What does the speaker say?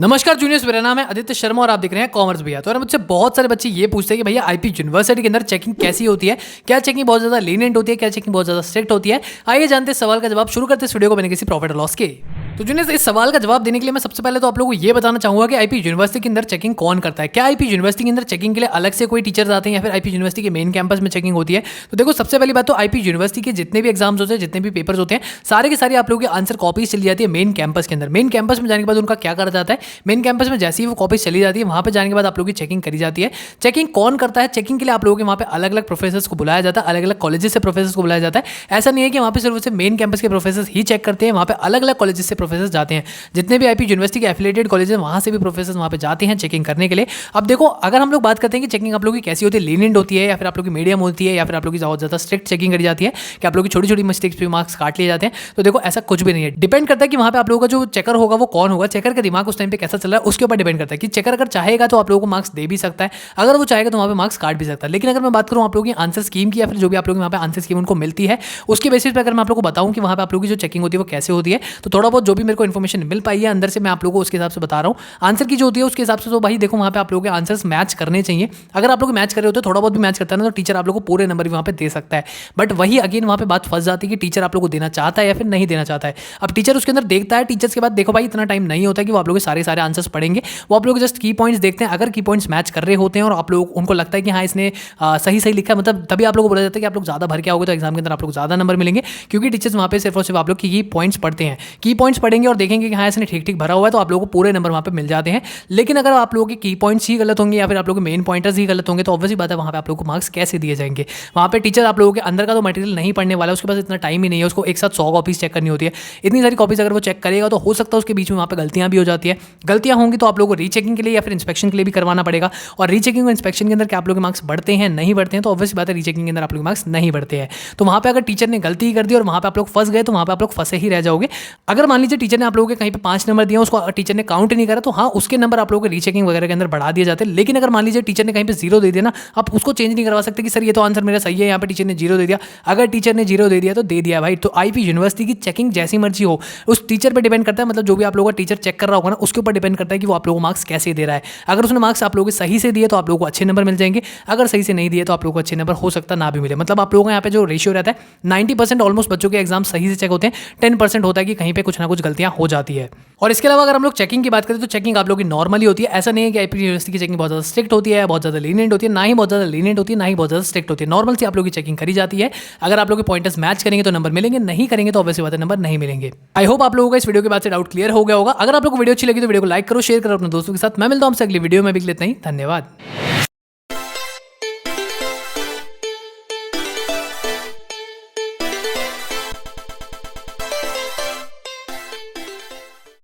नमस्कार जूनियर्स, मेरा नाम है आदित्य शर्मा और आप देख रहे हैं कॉमर्स भैया। तो मुझसे बहुत सारे बच्चे ये पूछते हैं कि भैया आईपी यूनिवर्सिटी के अंदर चेकिंग कैसी होती है, क्या चेकिंग बहुत ज़्यादा लीनियंट होती है, क्या चेकिंग बहुत ज़्यादा स्ट्रिक्ट होती है। आइए जानते हैं सवाल का जवाब। शुरू करते हैं इस वीडियो को बिना किसी प्रॉफिट और लॉस के। तो जूनियर्स, इस सवाल का जवाब देने के लिए मैं सबसे पहले तो आप लोगों को ये बताना चाहूंगा कि आईपी यूनिवर्सिटी के अंदर चेकिंग कौन करता है। क्या आईपी यूनिवर्सिटी के अंदर चेकिंग के लिए अलग से कोई टीचर्स आते हैं या फिर आईपी यूनिवर्सिटी के मेन कैंपस में चेकिंग होती है। तो देखो, सबसे पहली बात तो आईपी यूनिवर्सिटी के जितने भी एग्जाम्स होते हैं, जितने भी पेपर्स होते हैं, सारे के सारे आप लोगों की आंसर कॉपीज चली जाती है मेन कैंपस के अंदर। मेन कैंपस में जाने के बाद उनका क्या करा जाता है, मेन कैंपस में जैसे ही वो कॉपीज चली जाती है, वहाँ पे जाने के बाद आप लोगों की चेकिंग करी जाती है। चेकिंग कौन करता है? चेकिंग के लिए आप लोगों के वहाँ पे अलग अलग प्रोफेसर्स को बुलाया जाता है, अलग अलग कॉलेजेस से प्रोफेसर्स को बुलाया जाता है। ऐसा नहीं है कि वहाँ पे सिर्फ मेन कैंपस के प्रोफेसर्स ही चेक करते हैं, वहाँ पे अलग अलग कॉलेजेस से प्रोफेसर्स जाते हैं। जितने भी आईपी यूनिवर्सिटी के एफिलिएटेड कॉलेज हैं, वहाँ से भी प्रोफेसर्स वहाँ पे जाते हैं चेकिंग करने के लिए। अब देखो, अगर हम लोग बात करते हैं कि चेकिंग आप लोगों की कैसी होती है, लीनियंट होती है या फिर आप लोग की मीडियम होती है या फिर आप लोग की बहुत ज़्यादा स्ट्रिक्ट चेकिंग करी जाती है कि आप लोग की छोटी छोटी मिस्टेक्स पे मार्क्स काट लिए जाते हैं, तो देखो ऐसा कुछ भी नहीं है। डिपेंड करता है कि वहाँ पे आप लोगों का जो चेकर होगा वो कौन होगा, चेकर का दिमाग उस टाइम पे कैसा चल रहा है उसके ऊपर डिपेंड करता है कि चेकर अगर चाहेगा तो आप लोगों को मार्क्स दे भी सकता है, अगर वो चाहेगा तो वहाँ पे मार्क्स काट भी सकता है। लेकिन अगर मैं बात करूँ आप लोगों की आंसर स्कीम की या फिर जो भी आप लोग वहाँ पे आंसर स्कीम उनको मिलती है, उसके बेसिस पे अगर मैं आप लोगों को बताऊँ कि वहाँ पे आप लोगों की जो चेकिंग होती है वो कैसे होती है, तो थोड़ा बहुत जो भी मेरे को इन्फॉर्मेशन मिल पाई है अंदर से मैं आप लोगों को उसके हिसाब से बता रहा हूँ। आंसर की जो होती है उसके हिसाब से तो भाई देखो, वहाँ पे आप लोगों के आंसर्स मैच करने चाहिए। अगर आप लोग मैच कर रहे होते, थोड़ा बहुत भी मैच करता है ना, तो टीचर आप लोग को पूरे नंबर भी वहाँ पे दे सकता है। बट वही अगेन वहाँ पे बात फंस जाती है कि टीचर आप लोग को देना चाहता है या फिर नहीं देना चाहता है। अब टीचर उसके अंदर देखता है, टीचर्स के बाद देखो भाई इतना टाइम नहीं होता कि वो आप लोग के सारे सारे आंसर्स पढ़ेंगे। वो आप लोग जस्ट की पॉइंट्स देखते हैं, अगर की पॉइंट्स मैच कर रहे होते हैं और आप लोग उनको लगता है कि हाँ इसने सही सही लिखा है, मतलब तभी आप लोग को बोला जाता है कि आप लोग ज़्यादा भर के आओगे तो एग्जाम के अंदर आप लोग ज़्यादा नंबर मिलेंगे, क्योंकि टीचर्स वहाँ पे सिर्फ और सिर्फ आप लोग की पॉइंट्स पढ़ते हैं। की पॉइंट्स पढ़ेंगे और देखेंगे कि हाँ इसने ठीक ठीक भरा हुआ है, तो आप लोगों को पूरे नंबर वहाँ पे मिल जाते हैं। लेकिन अगर आप लोगों के की पॉइंट्स ही गलत होंगे या फिर आप लोगों के मेन पॉइंटर्स ही गलत होंगे, तो ऑब्वियसली बात है वहाँ पे आप लोगों को मार्क्स कैसे दिए जाएंगे। वहाँ पे टीचर आप लोगों के अंदर का तो मटेरियल नहीं पढ़ने वाला है, उसके पास इतना टाइम ही नहीं है, उसको एक साथ 100 कॉपीज चेक करनी होती है। इतनी सारी कॉपीज अगर वो चेक करेगा तो हो सकता है उसके बीच में वहाँ पे गलतियाँ भी हो जाती है। गलतियाँ होंगी तो आप लोगों को रीचेकिंग के लिए या फिर इंस्पेक्शन के लिए भी करवाना पड़ेगा। और रीचेकिंग और इंस्पेक्शन के अंदर क्या आप लोग के मार्क्स बढ़ते हैं नहीं बढ़ते हैं, तो ऑब्वियसली बात है रीचेकिंग के अंदर आप लोग मार्क्स नहीं बढ़ते हैं। तो वहाँ पे अगर टीचर ने गलती कर दी और वहाँ पे आप लोग फंस गए, तो वहाँ पे आप लोग फंसे ही रह जाओगे। अगर मान लीजिए टीचर ने आप लोगों के कहीं पे 5 नंबर दिया, उसको टीचर ने काउंट नहीं करा, तो हाँ उसके नंबर आप लोगों को रीचेकिंग वगैरह के अंदर बढ़ा दिए जाते हैं। लेकिन अगर मान लीजिए टीचर ने कहीं पे 0 दे दिया ना, आप उसको चेंज नहीं करवा सकते कि सर ये तो आंसर मेरा सही है, यहाँ पे टीचर ने 0 दे दिया। अगर टीचर ने 0 दे दिया तो दे दिया भाई। तो आईपी यूनिवर्सिटी की चेकिंग जैसी मर्जी हो, उस टीचर पर डिपेंड करता है, मतलब जो भी आप लोगों का टीचर चेक कर रहा होगा ना, उसके ऊपर डिपेंड करता है कि वो आप लोगों को मार्क्स कैसे दे रहा है। अगर उसने मार्क्स आप लोगों को सही से दिए तो आप लोगों को अच्छे नंबर मिल जाएंगे, अगर सही से नहीं दिए तो आप लोगों को अच्छे नंबर हो सकता ना भी मिले। मतलब आप लोगों का यहाँ पे जो रेशियो रहता है 90% ऑलमोस्ट बच्चों के एग्जाम सही से चेक होते हैं, 10% होता है कि कहीं पे कुछ ना कुछ गलतियां हो जाती है। और इसके अलावा अगर हम लोग चेकिंग की बात करें तो चेकिंग आप लोगों की नॉर्मली होती है। ऐसा नहीं है कि आईपी यूनिवर्सिटी की चेकिंग बहुत ज़्यादा स्ट्रिक्ट होती है, बहुत ज़्यादा लीनियंट होती है, ना ही बहुत ज़्यादा लीनियंट होती है, ना ही बहुत ज़्यादा स्ट्रिक्ट होती है। नॉर्मल से आप लोगों की चेकिंग करी जाती है। अगर आप लोग के पॉइंटर्स मैच करेंगे तो नंबर मिलेंगे, नहीं करेंगे तो ऑब्वियसली बात है नंबर नहीं मिलेंगे। आई होप आप लोगों को इस वीडियो के बाद से डाउट क्लियर हो गया होगा। अगर आप लोग को वीडियो अच्छी लगी तो वीडियो को लाइक करो, शेयर करो अपने दोस्तों के साथ। मैं मिलता हूं आपसे अगली वीडियो में भी। इतना ही, धन्यवाद।